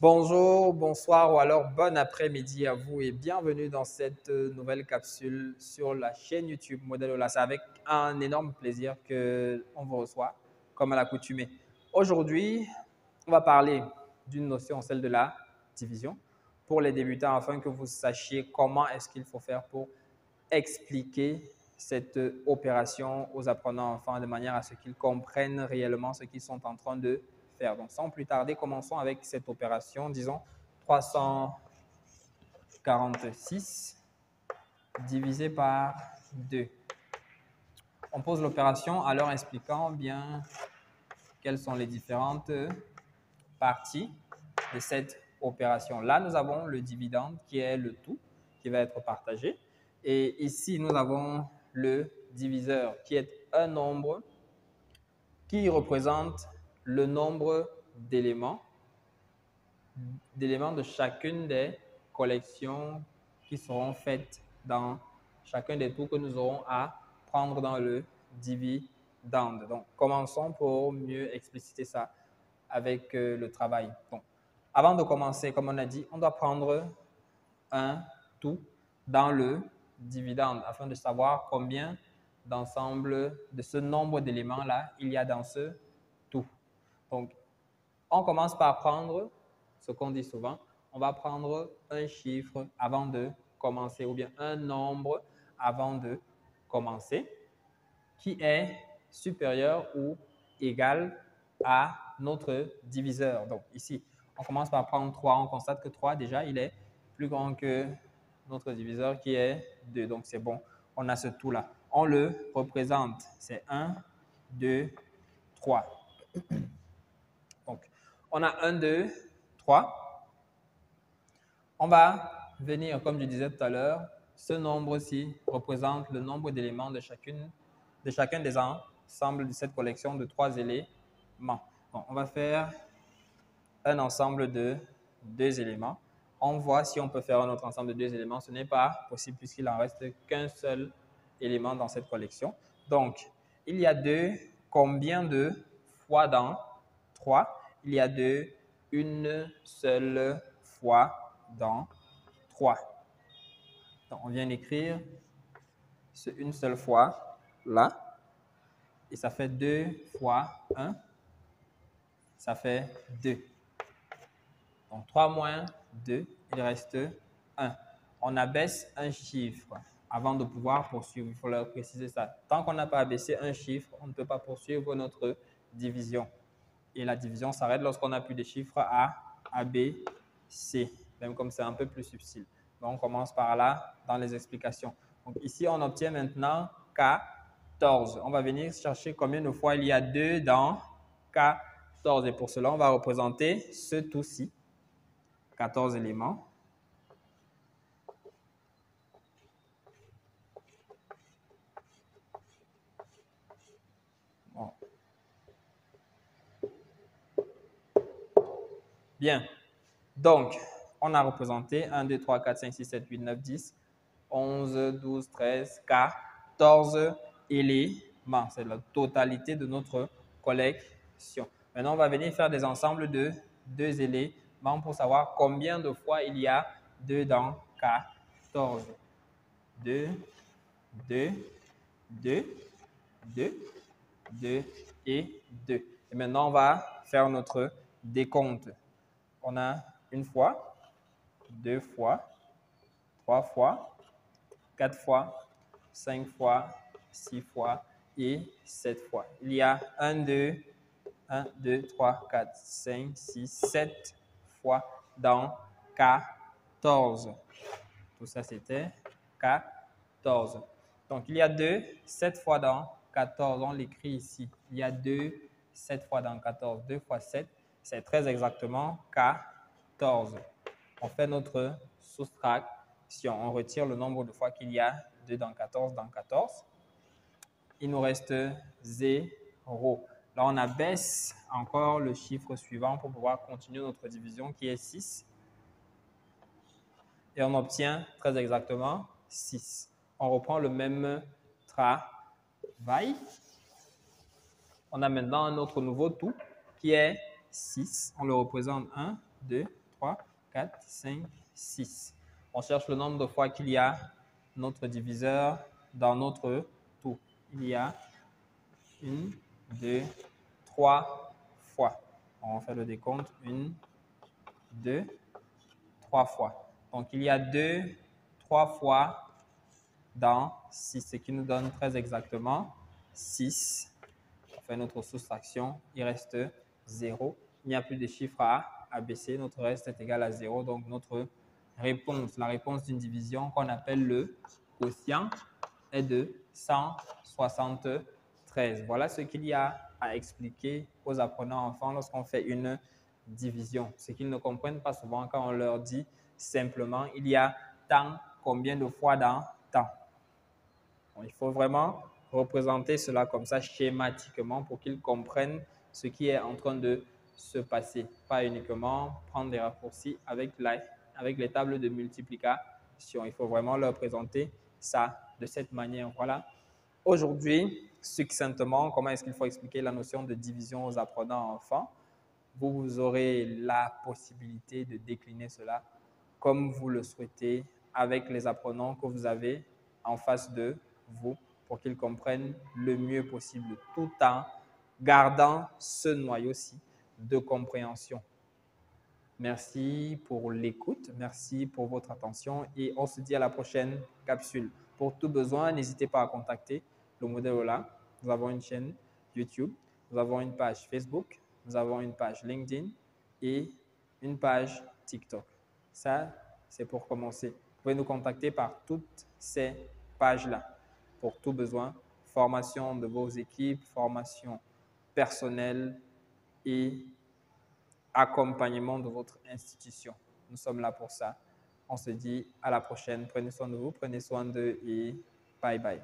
Bonjour, bonsoir ou alors bon après-midi à vous et bienvenue dans cette nouvelle capsule sur la chaîne YouTube Modèle Ola. C'est avec un énorme plaisir que on vous reçoit, comme à l'accoutumée. Aujourd'hui, on va parler d'une notion, celle de la division, pour les débutants afin que vous sachiez comment est-ce qu'il faut faire pour expliquer cette opération aux apprenants enfants de manière à ce qu'ils comprennent réellement ce qu'ils sont en train de faire. Donc, sans plus tarder, commençons avec cette opération, disons 346 divisé par 2. On pose l'opération en leur expliquant bien quelles sont les différentes parties de cette opération. Là, nous avons le dividende qui est le tout qui va être partagé. Et ici, nous avons le diviseur qui est un nombre qui représente le nombre d'éléments de chacune des collections qui seront faites dans chacun des tours que nous aurons à prendre dans le dividende. Donc, commençons pour mieux expliciter ça avec le travail. Donc, avant de commencer, comme on a dit, on doit prendre un tout dans le dividende afin de savoir combien d'ensemble de ce nombre d'éléments-là il y a dans ce tout. Donc, on commence par prendre ce qu'on dit souvent. On va prendre un chiffre avant de commencer ou bien un nombre avant de commencer qui est supérieur ou égal à notre diviseur. Donc, ici, on commence par prendre 3. On constate que 3, déjà, il est plus grand que notre diviseur qui est 2. Donc, c'est bon. On a ce tout-là. On le représente. C'est 1, 2, 3. Donc, on a 1, 2, 3. On va venir, comme je disais tout à l'heure, ce nombre-ci représente le nombre d'éléments de chacun des ensembles de cette collection de 3 éléments. Bon, on va faire un ensemble de 2 éléments. On voit si on peut faire un autre ensemble de 2 éléments. Ce n'est pas possible puisqu'il en reste qu'un seul élément dans cette collection. Donc, il y a 2. Combien de fois dans 3? Il y a 2. Une seule fois dans 3. Donc, on vient d'écrire ce une seule fois là. Et ça fait 2 fois 1. Ça fait 2. Donc, 3 moins 2, il reste 1. On abaisse un chiffre avant de pouvoir poursuivre. Il faut leur préciser ça. Tant qu'on n'a pas abaissé un chiffre, on ne peut pas poursuivre notre division. Et la division s'arrête lorsqu'on n'a plus de chiffres A, B, C, même comme c'est un peu plus subtil. Donc, on commence par là dans les explications. Donc, ici, on obtient maintenant 14. On va venir chercher combien de fois il y a 2 dans 14. Et pour cela, on va représenter ce tout-ci. 14 éléments. Bon. Bien. Donc, on a représenté 1, 2, 3, 4, 5, 6, 7, 8, 9, 10, 11, 12, 13, 14 éléments. C'est la totalité de notre collection. Maintenant, on va venir faire des ensembles de 2 éléments pour savoir combien de fois il y a 2 dans 14. 2, 2, 2, 2, 2 et 2. Et maintenant, on va faire notre décompte. On a une fois, 2 fois, 3 fois, 4 fois, 5 fois, 6 fois et 7 fois. Il y a 1, 2, 3, 4, 5, 6, 7 fois dans 14. Tout ça, c'était 14. Donc, il y a 2, 7 fois dans 14. On l'écrit ici. Il y a 2, 7 fois dans 14. 2 fois 7, c'est très exactement 14. On fait notre soustraction. On retire le nombre de fois qu'il y a 2 dans 14 dans 14. Il nous reste 0. Là, on abaisse encore le chiffre suivant pour pouvoir continuer notre division qui est 6. Et on obtient très exactement 6. On reprend le même travail. On a maintenant un autre nouveau tout qui est 6. On le représente 1, 2, 3, 4, 5, 6. On cherche le nombre de fois qu'il y a notre diviseur dans notre tout. Il y a 1, 2, 3 fois. On va faire le décompte. 1, 2, 3 fois. Donc, il y a 2, 3 fois dans 6, ce qui nous donne très exactement 6. On fait notre soustraction. Il reste 0. Il n'y a plus de chiffres à abaisser. Notre reste est égal à 0. Donc, notre réponse, la réponse d'une division qu'on appelle le quotient, est de 173. Voilà ce qu'il y a à expliquer aux apprenants enfants lorsqu'on fait une division. Ce qu'ils ne comprennent pas souvent quand on leur dit simplement, il y a tant, combien de fois dans tant. Bon, il faut vraiment représenter cela comme ça schématiquement pour qu'ils comprennent ce qui est en train de se passer. Pas uniquement prendre des raccourcis avec les tables de multiplication. Il faut vraiment leur présenter ça de cette manière. Voilà. Aujourd'hui, succinctement, comment est-ce qu'il faut expliquer la notion de division aux apprenants enfants? Vous aurez la possibilité de décliner cela comme vous le souhaitez avec les apprenants que vous avez en face de vous pour qu'ils comprennent le mieux possible tout en gardant ce noyau-ci de compréhension. Merci pour l'écoute, merci pour votre attention et on se dit à la prochaine capsule. Pour tout besoin, n'hésitez pas à contacter le modèle Ola. Nous avons une chaîne YouTube, nous avons une page Facebook, nous avons une page LinkedIn et une page TikTok. Ça, c'est pour commencer. Vous pouvez nous contacter par toutes ces pages-là pour tout besoin, formation de vos équipes, formation personnelle et accompagnement de votre institution. Nous sommes là pour ça. On se dit à la prochaine. Prenez soin de vous, prenez soin d'eux et bye bye.